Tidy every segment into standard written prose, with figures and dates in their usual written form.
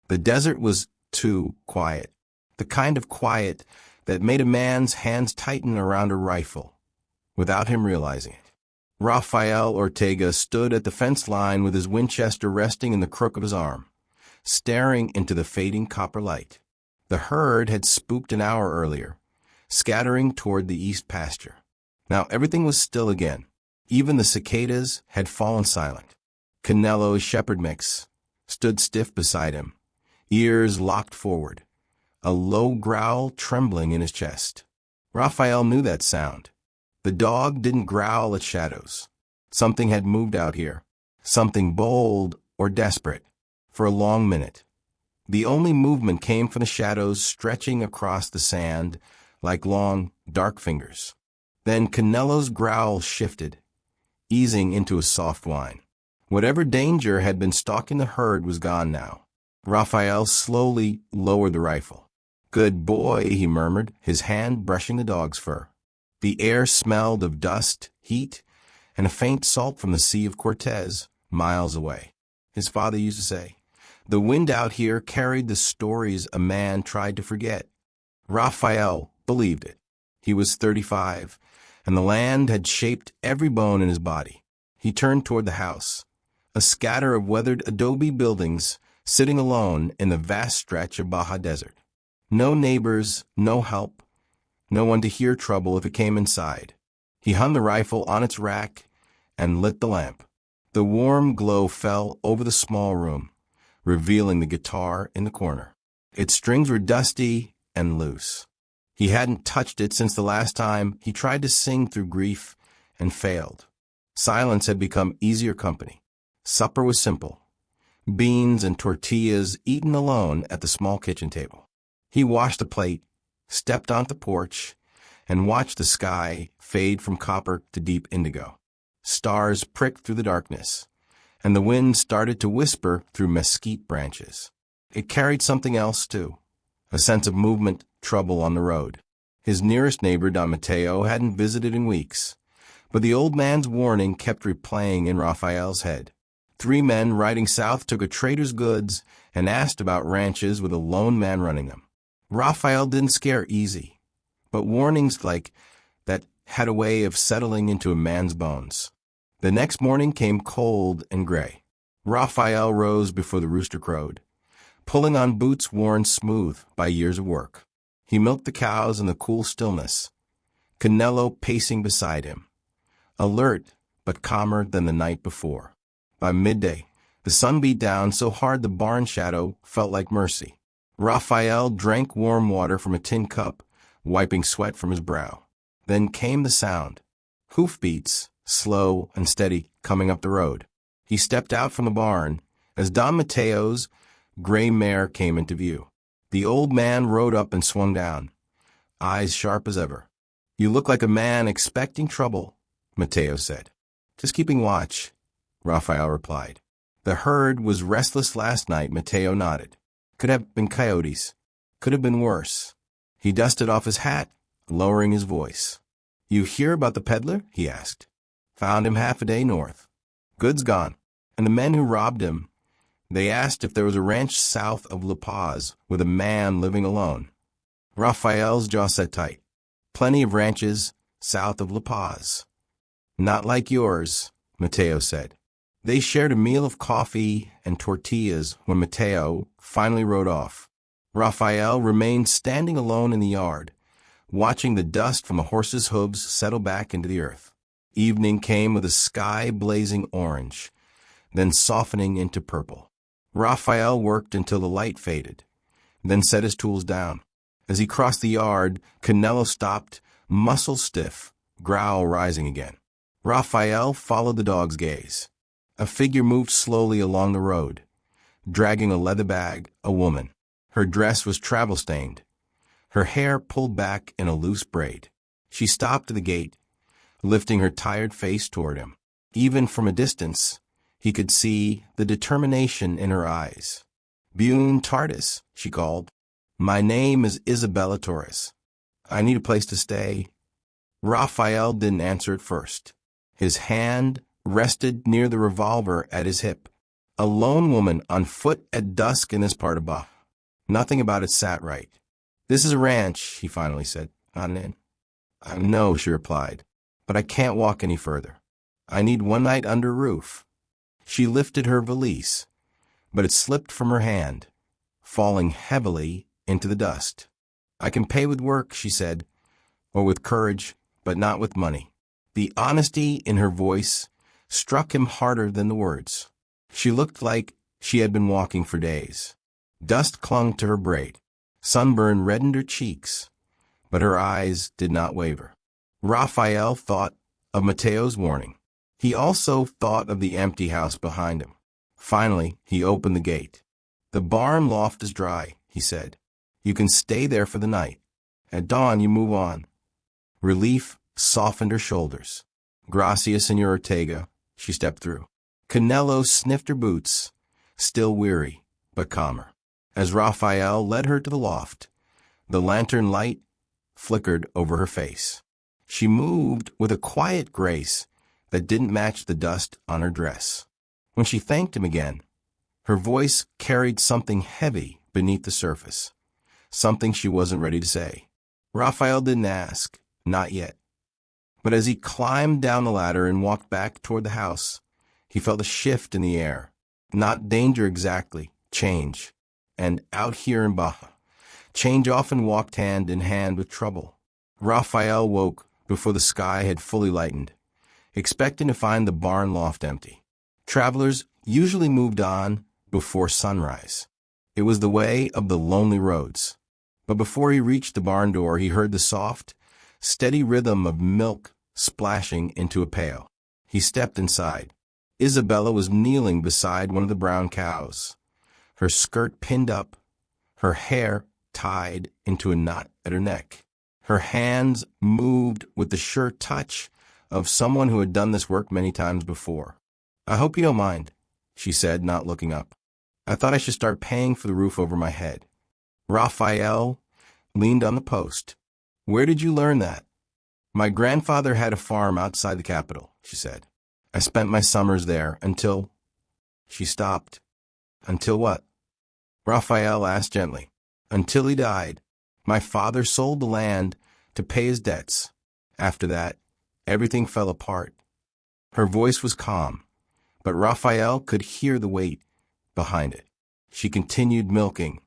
The desert was too quiet, the kind of quiet that made a man's hands tighten around a rifle, without him realizing it. Raphael Ortega stood at the fence line with his Winchester resting in the crook of his arm, staring into the fading copper light. The herd had spooked an hour earlier, scattering toward the east pasture. Now everything was still again. Even the cicadas had fallen silent. Canelo's shepherd mix stood stiff beside him, ears locked forward, a low growl trembling in his chest. Raphael knew that sound. The dog didn't growl at shadows. Something had moved out here, something bold or desperate. For a long minute, the only movement came from the shadows stretching across the sand like long, dark fingers. Then Canelo's growl shifted, easing into a soft whine. Whatever danger had been stalking the herd was gone now. Raphael slowly lowered the rifle. "Good boy," he murmured, his hand brushing the dog's fur. The air smelled of dust, heat, and a faint salt from the Sea of Cortez, miles away. His father used to say, "The wind out here carried the stories a man tried to forget." Raphael believed it. He was 35, and the land had shaped every bone in his body. He turned toward the house, a scatter of weathered adobe buildings sitting alone in the vast stretch of Baja desert. No neighbors, no help, no one to hear trouble if it came inside. He hung the rifle on its rack and lit the lamp. The warm glow fell over the small room, revealing the guitar in the corner. Its strings were dusty and loose. He hadn't touched it since the last time he tried to sing through grief and failed. Silence had become easier company. Supper was simple: beans and tortillas eaten alone at the small kitchen table. He washed the plate, stepped onto the porch, and watched the sky fade from copper to deep indigo. Stars pricked through the darkness, and the wind started to whisper through mesquite branches. It carried something else, too, a sense of movement, trouble on the road. His nearest neighbor, Don Mateo, hadn't visited in weeks, but the old man's warning kept replaying in Raphael's head. 3 men riding south took a trader's goods and asked about ranches with a lone man running them. Raphael didn't scare easy, but warnings like that had a way of settling into a man's bones. The next morning came cold and gray. Raphael rose before the rooster crowed, pulling on boots worn smooth by years of work. He milked the cows in the cool stillness, Canelo pacing beside him, alert but calmer than the night before. By midday, the sun beat down so hard the barn shadow felt like mercy. Raphael drank warm water from a tin cup, wiping sweat from his brow. Then came the sound. Hoofbeats, slow and steady, coming up the road. He stepped out from the barn as Don Mateo's gray mare came into view. The old man rode up and swung down, eyes sharp as ever. "You look like a man expecting trouble," Mateo said. "Just keeping watch," Raphael replied. "The herd was restless last night," Mateo nodded. "Could have been coyotes. Could have been worse." He dusted off his hat, lowering his voice. "You hear about the peddler?" he asked. "Found him half a day north. Goods gone. And the men who robbed him, they asked if there was a ranch south of La Paz with a man living alone." Raphael's jaw set tight. "Plenty of ranches south of La Paz." "Not like yours," Mateo said. They shared a meal of coffee and tortillas when Mateo finally rode off. Raphael remained standing alone in the yard, watching the dust from a horse's hooves settle back into the earth. Evening came with the sky blazing orange, then softening into purple. Raphael worked until the light faded, then set his tools down. As he crossed the yard, Canelo stopped, muscles stiff, growl rising again. Raphael followed the dog's gaze. A figure moved slowly along the road, dragging a leather bag, a woman. Her dress was travel-stained, her hair pulled back in a loose braid. She stopped at the gate, lifting her tired face toward him. Even from a distance, he could see the determination in her eyes. "Buen Tardis," she called. "My name is Isabella Torres. I need a place to stay." Raphael didn't answer at first. His hand rested near the revolver at his hip. A lone woman on foot at dusk in this part of Baja. Nothing about it sat right. "This is a ranch," he finally said, "not an inn." "No," she replied, "but I can't walk any further. I need one night under a roof." She lifted her valise, but it slipped from her hand, falling heavily into the dust. "I can pay with work," she said, "or with courage, but not with money." The honesty in her voice struck him harder than the words. She looked like she had been walking for days. Dust clung to her braid. Sunburn reddened her cheeks, but her eyes did not waver. Raphael thought of Mateo's warning. He also thought of the empty house behind him. Finally, he opened the gate. "The barn loft is dry," he said. "You can stay there for the night. At dawn, you move on." Relief softened her shoulders. "Gracias, Señor Ortega." She stepped through. Canelo sniffed her boots, still weary, but calmer. As Raphael led her to the loft, the lantern light flickered over her face. She moved with a quiet grace that didn't match the dust on her dress. When she thanked him again, her voice carried something heavy beneath the surface, something she wasn't ready to say. Raphael didn't ask, not yet. But as he climbed down the ladder and walked back toward the house, he felt a shift in the air. Not danger exactly, change. And out here in Baja, change often walked hand in hand with trouble. Raphael woke before the sky had fully lightened, expecting to find the barn loft empty. Travelers usually moved on before sunrise. It was the way of the lonely roads. But before he reached the barn door, he heard the soft, steady rhythm of milk splashing into a pail. He stepped inside. Isabella was kneeling beside one of the brown cows, her skirt pinned up, her hair tied into a knot at her neck. Her hands moved with the sure touch of someone who had done this work many times before. "I hope you don't mind," she said, not looking up. "I thought I should start paying for the roof over my head." Raphael leaned on the post. "Where did you learn that?" "My grandfather had a farm outside the capital," she said. "I spent my summers there until—" She stopped. "Until what?" Raphael asked gently. "Until he died. My father sold the land to pay his debts. After that, everything fell apart." Her voice was calm, but Raphael could hear the weight behind it. She continued milking,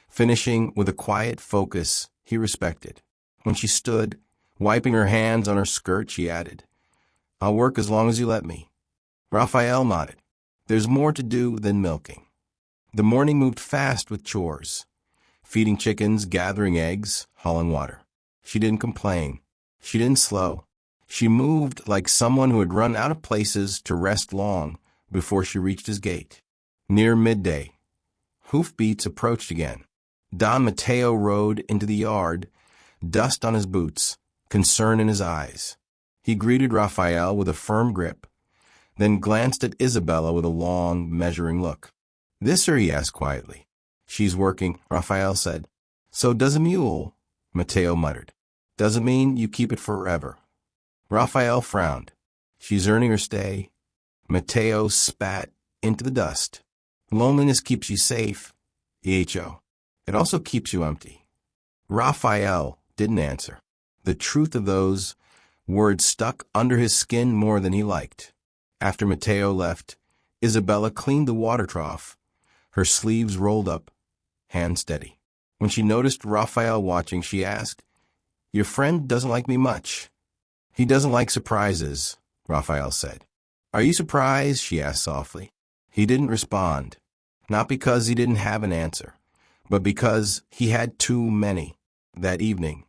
finishing with a quiet focus he respected. When she stood, wiping her hands on her skirt, she added, "I'll work as long as you let me." Raphael nodded. "There's more to do than milking." The morning moved fast with chores, feeding chickens, gathering eggs, hauling water. She didn't complain. She didn't slow. She moved like someone who had run out of places to rest long before she reached his gate. Near midday, hoofbeats approached again. Don Mateo rode into the yard, dust on his boots, concern in his eyes. He greeted Raphael with a firm grip, then glanced at Isabella with a long, measuring look. "This her?" he asked quietly. "She's working," Raphael said. "So does a mule," Mateo muttered. "Doesn't mean you keep it forever." Raphael frowned. "She's earning her stay." Mateo spat into the dust. "Loneliness keeps you safe, EHO. It also keeps you empty." Raphael didn't answer. The truth of those words stuck under his skin more than he liked. After Mateo left, Isabella cleaned the water trough, her sleeves rolled up, hand steady. When she noticed Raphael watching, she asked, "Your friend doesn't like me much." "He doesn't like surprises," Raphael said. "Are you surprised?" she asked softly. He didn't respond, not because he didn't have an answer, but because he had too many. That evening,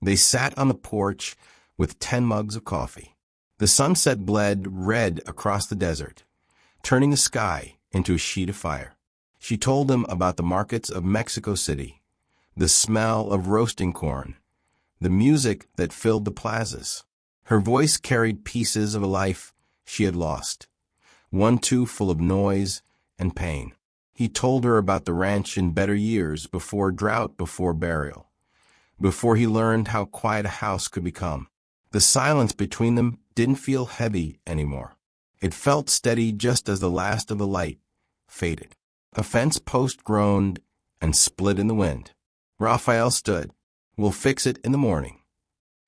they sat on the porch with 10 mugs of coffee. The sunset bled red across the desert, turning the sky into a sheet of fire. She told him about the markets of Mexico City, the smell of roasting corn, the music that filled the plazas. Her voice carried pieces of a life she had lost, one too full of noise and pain. He told her about the ranch in better years, before drought, before burial, before he learned how quiet a house could become. The silence between them didn't feel heavy anymore. It felt steady, just as the last of the light faded. A fence post groaned and split in the wind. Raphael stood. "We'll fix it in the morning."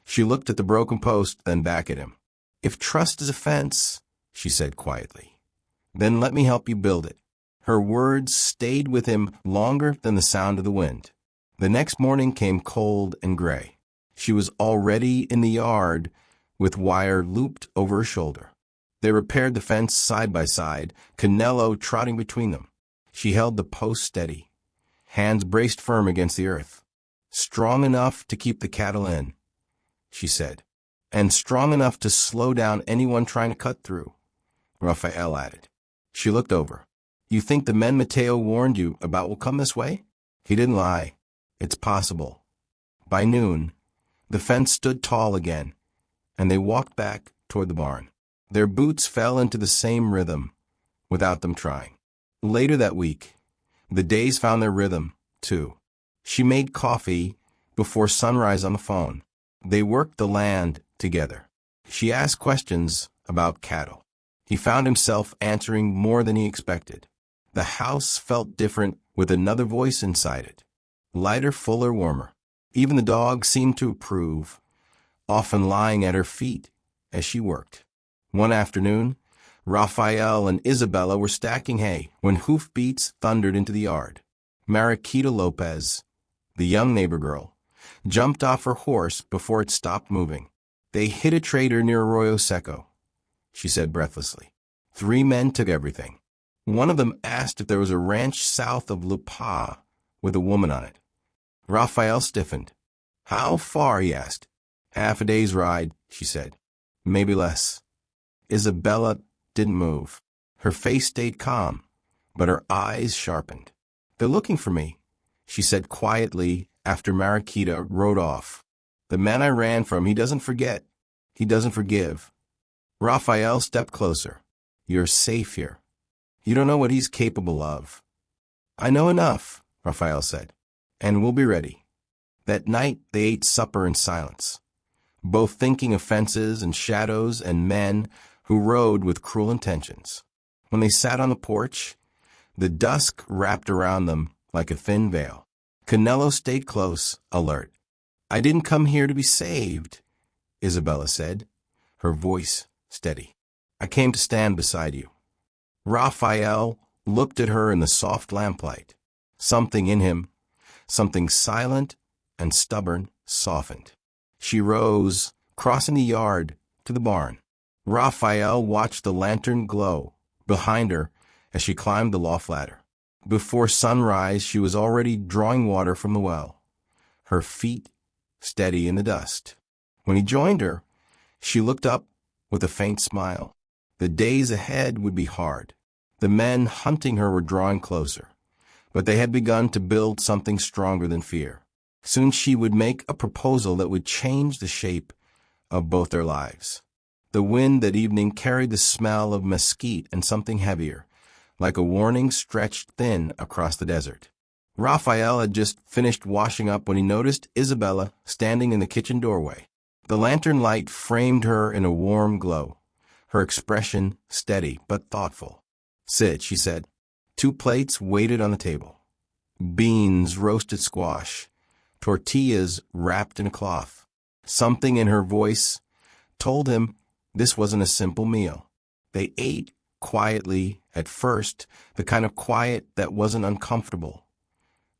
She looked at the broken post, then back at him. "If trust is a fence," she said quietly, "then let me help you build it." Her words stayed with him longer than the sound of the wind. The next morning came cold and gray. She was already in the yard with wire looped over her shoulder. They repaired the fence side by side, Canelo trotting between them. She held the post steady, hands braced firm against the earth. "Strong enough to keep the cattle in," she said, "and strong enough to slow down anyone trying to cut through," Raphael added. She looked over. "You think the men Mateo warned you about will come this way?" He didn't lie. "It's possible." By noon, the fence stood tall again, and they walked back toward the barn. Their boots fell into the same rhythm, without them trying. Later that week, the days found their rhythm, too. She made coffee before sunrise on the phone. They worked the land together. She asked questions about cattle. He found himself answering more than he expected. The house felt different with another voice inside it. Lighter, fuller, warmer. Even the dog seemed to approve, often lying at her feet as she worked. One afternoon, Raphael and Isabella were stacking hay when hoofbeats thundered into the yard. Mariquita Lopez, the young neighbor girl, jumped off her horse before it stopped moving. "They hit a trader near Arroyo Seco," she said breathlessly. 3 men took everything. One of them asked if there was a ranch south of La Paz with a woman on it. Raphael stiffened. "How far?" he asked. "Half a day's ride," she said. "Maybe less." Isabella didn't move. Her face stayed calm, but her eyes sharpened. "They're looking for me," she said quietly after Mariquita rode off. "The man I ran from, he doesn't forget. He doesn't forgive." Raphael stepped closer. "You're safe here. You don't know what he's capable of." "I know enough," Raphael said, "and we'll be ready." That night they ate supper in silence, both thinking of fences and shadows and men who rode with cruel intentions. When they sat on the porch, the dusk wrapped around them like a thin veil. Canelo stayed close, alert. "I didn't come here to be saved," Isabella said, her voice steady. "I came to stand beside you." Raphael looked at her in the soft lamplight. Something in him, something silent and stubborn, softened. She rose, crossing the yard to the barn. Raphael watched the lantern glow behind her as she climbed the loft ladder. Before sunrise, she was already drawing water from the well, her feet steady in the dust. When he joined her, she looked up with a faint smile. The days ahead would be hard. The men hunting her were drawing closer, but they had begun to build something stronger than fear. Soon she would make a proposal that would change the shape of both their lives. The wind that evening carried the smell of mesquite and something heavier, like a warning stretched thin across the desert. Raphael had just finished washing up when he noticed Isabella standing in the kitchen doorway. The lantern light framed her in a warm glow, her expression steady but thoughtful. "Sit," she said. 2 plates waited on the table. Beans, roasted squash, tortillas wrapped in a cloth. Something in her voice told him this wasn't a simple meal. They ate quietly at first, the kind of quiet that wasn't uncomfortable,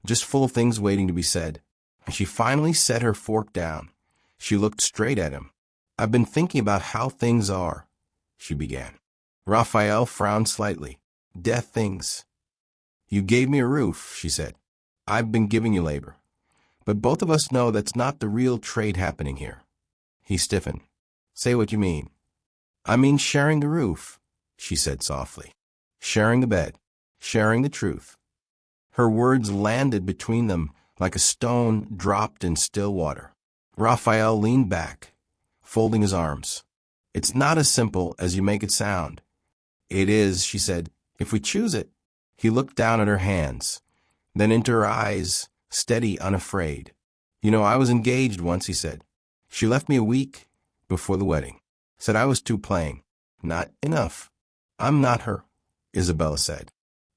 just full of things waiting to be said. And she finally set her fork down. She looked straight at him. "I've been thinking about how things are," she began. Raphael frowned slightly. "Death things." "You gave me a roof," she said. "I've been giving you labor. But both of us know that's not the real trade happening here." He stiffened. "Say what you mean." "I mean sharing the roof," she said softly. "Sharing the bed. Sharing the truth." Her words landed between them like a stone dropped in still water. Raphael leaned back, folding his arms. "It's not as simple as you make it sound." "It is," she said, "if we choose it." He looked down at her hands, then into her eyes, steady, unafraid. "You know, I was engaged once," he said. "She left me a week before the wedding. Said I was too plain. Not enough." "I'm not her," Isabella said.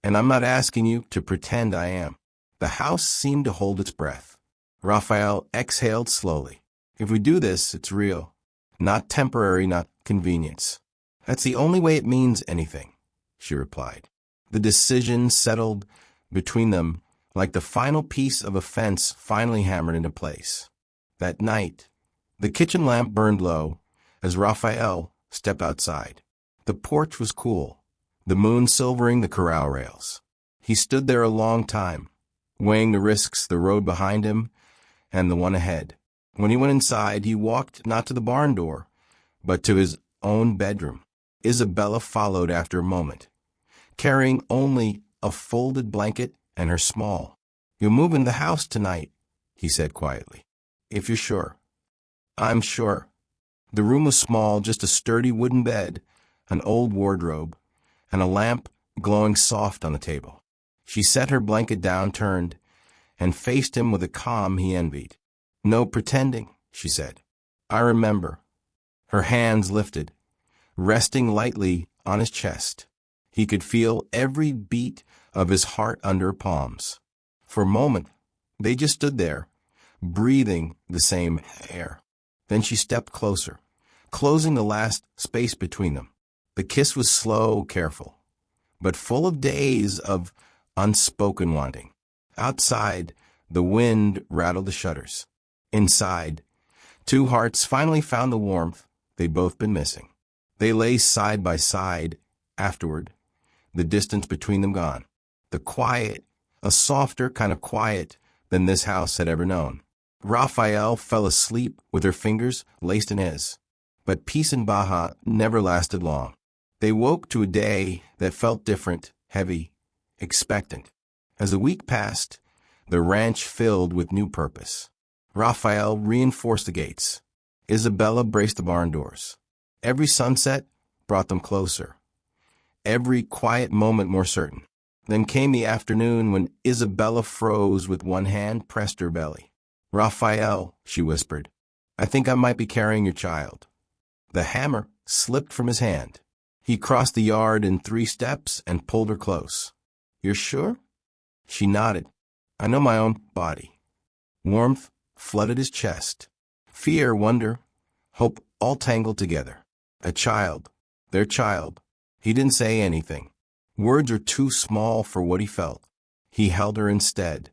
And I'm not asking you to pretend I am. The house seemed to hold its breath. Raphael exhaled slowly. If we do this, it's real. Not temporary, not convenience. That's the only way it means anything, she replied. The decision settled between them like the final piece of a fence finally hammered into place. That night, the kitchen lamp burned low as Raphael stepped outside. The porch was cool, the moon silvering the corral rails. He stood there a long time, weighing the risks, the road behind him and the one ahead. When he went inside, he walked not to the barn door, but to his own bedroom. Isabella followed after a moment, carrying only a folded blanket and her small. "You'll move in the house tonight," he said quietly. "If you're sure." "I'm sure." The room was small, just a sturdy wooden bed, an old wardrobe, and a lamp glowing soft on the table. She set her blanket down, turned, and faced him with a calm he envied. "No pretending," she said. "I remember." Her hands lifted, resting lightly on his chest. He could feel every beat of his heart under her palms. For a moment, they just stood there, breathing the same air. Then she stepped closer, closing the last space between them. The kiss was slow, careful, but full of days of unspoken wanting. Outside, the wind rattled the shutters. Inside, two hearts finally found the warmth they'd both been missing. They lay side by side afterward, the distance between them gone. The quiet, a softer kind of quiet than this house had ever known. Raphael fell asleep with her fingers laced in his. But peace in Baja never lasted long. They woke to a day that felt different, heavy, expectant. As the week passed, the ranch filled with new purpose. Raphael reinforced the gates. Isabella braced the barn doors. Every sunset brought them closer, every quiet moment more certain. Then came the afternoon when Isabella froze with one hand pressed her belly. "Raphael," she whispered, "I think I might be carrying your child." The hammer slipped from his hand. He crossed the yard in 3 steps and pulled her close. "You're sure?" She nodded. "I know my own body." Warmth flooded his chest. Fear, wonder, hope all tangled together. A child, their child. He didn't say anything. Words were too small for what he felt. He held her instead,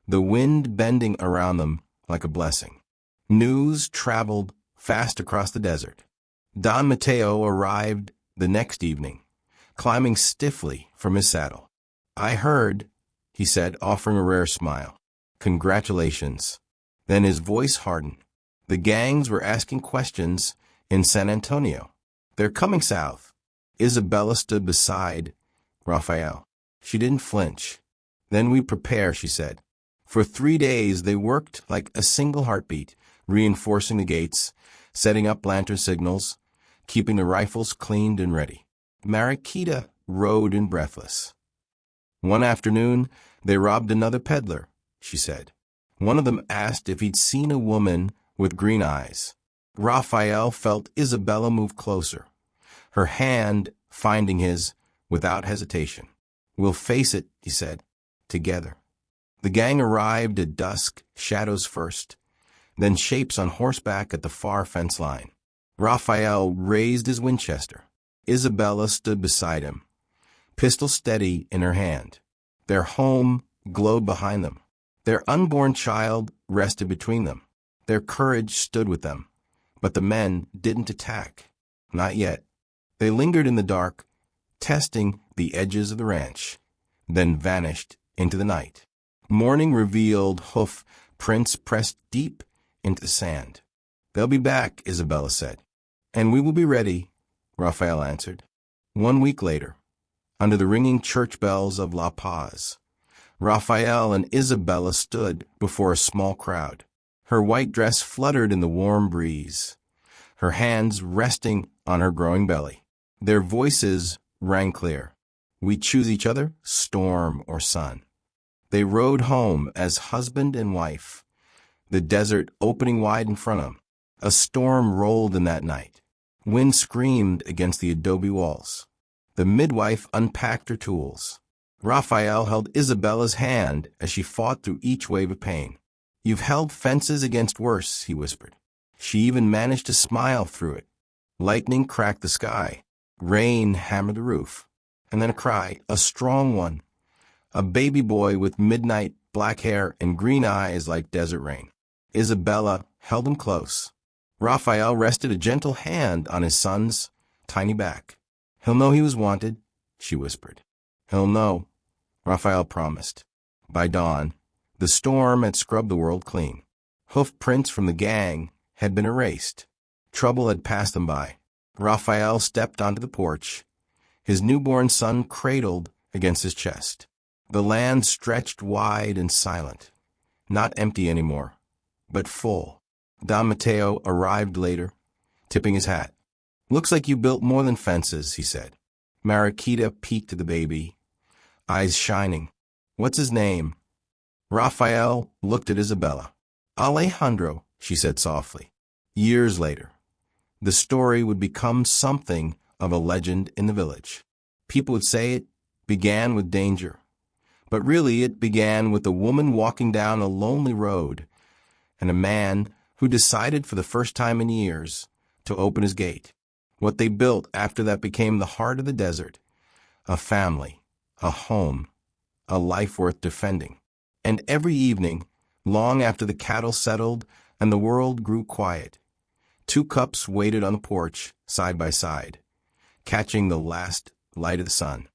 the wind bending around them like a blessing. News traveled fast across the desert. Don Mateo arrived the next evening, climbing stiffly from his saddle. "I heard," he said, offering a rare smile. "Congratulations." Then his voice hardened. The gangs were asking questions in San Antonio. "They're coming south." Isabella stood beside Raphael. She didn't flinch. "Then we prepare," she said. For 3 days they worked like a single heartbeat, reinforcing the gates, setting up lantern signals, keeping the rifles cleaned and ready. Mariquita rode in breathless. One afternoon, they robbed another peddler, she said. One of them asked if he'd seen a woman with green eyes. Raphael felt Isabella move closer, her hand finding his without hesitation. "We'll face it," he said, "together." The gang arrived at dusk, shadows first, then shapes on horseback at the far fence line. Raphael raised his Winchester. Isabella stood beside him, pistol steady in her hand. Their home glowed behind them. Their unborn child rested between them. Their courage stood with them, but the men didn't attack. Not yet. They lingered in the dark, testing the edges of the ranch, then vanished into the night. Morning revealed hoof prints pressed deep into the sand. "They'll be back," Isabella said. "And we will be ready," Raphael answered. 1 week later, under the ringing church bells of La Paz, Raphael and Isabella stood before a small crowd. Her white dress fluttered in the warm breeze, her hands resting on her growing belly. Their voices rang clear. "We choose each other, storm or sun." They rode home as husband and wife, the desert opening wide in front of them. A storm rolled in that night. Wind screamed against the adobe walls. The midwife unpacked her tools. Raphael held Isabella's hand as she fought through each wave of pain. "You've held fences against worse," he whispered. She even managed to smile through it. Lightning cracked the sky. Rain hammered the roof. And then a cry, a strong one. A baby boy with midnight black hair and green eyes like desert rain. Isabella held him close. Raphael rested a gentle hand on his son's tiny back. "He'll know he was wanted," she whispered. "He'll know," Raphael promised. By dawn, the storm had scrubbed the world clean. Hoof prints from the gang had been erased. Trouble had passed them by. Raphael stepped onto the porch, his newborn son cradled against his chest. The land stretched wide and silent, not empty anymore, but full. Don Mateo arrived later, tipping his hat. "Looks like you built more than fences," he said. Mariquita peeked at the baby, eyes shining. "What's his name?" Raphael looked at Isabella. "Alejandro," she said softly. Years later, the story would become something of a legend in the village. People would say it began with danger, but really it began with a woman walking down a lonely road and a man who decided for the first time in years to open his gate. What they built after that became the heart of the desert, a family, a home, a life worth defending. And every evening, long after the cattle settled and the world grew quiet, two cups waited on the porch, side by side, catching the last light of the sun.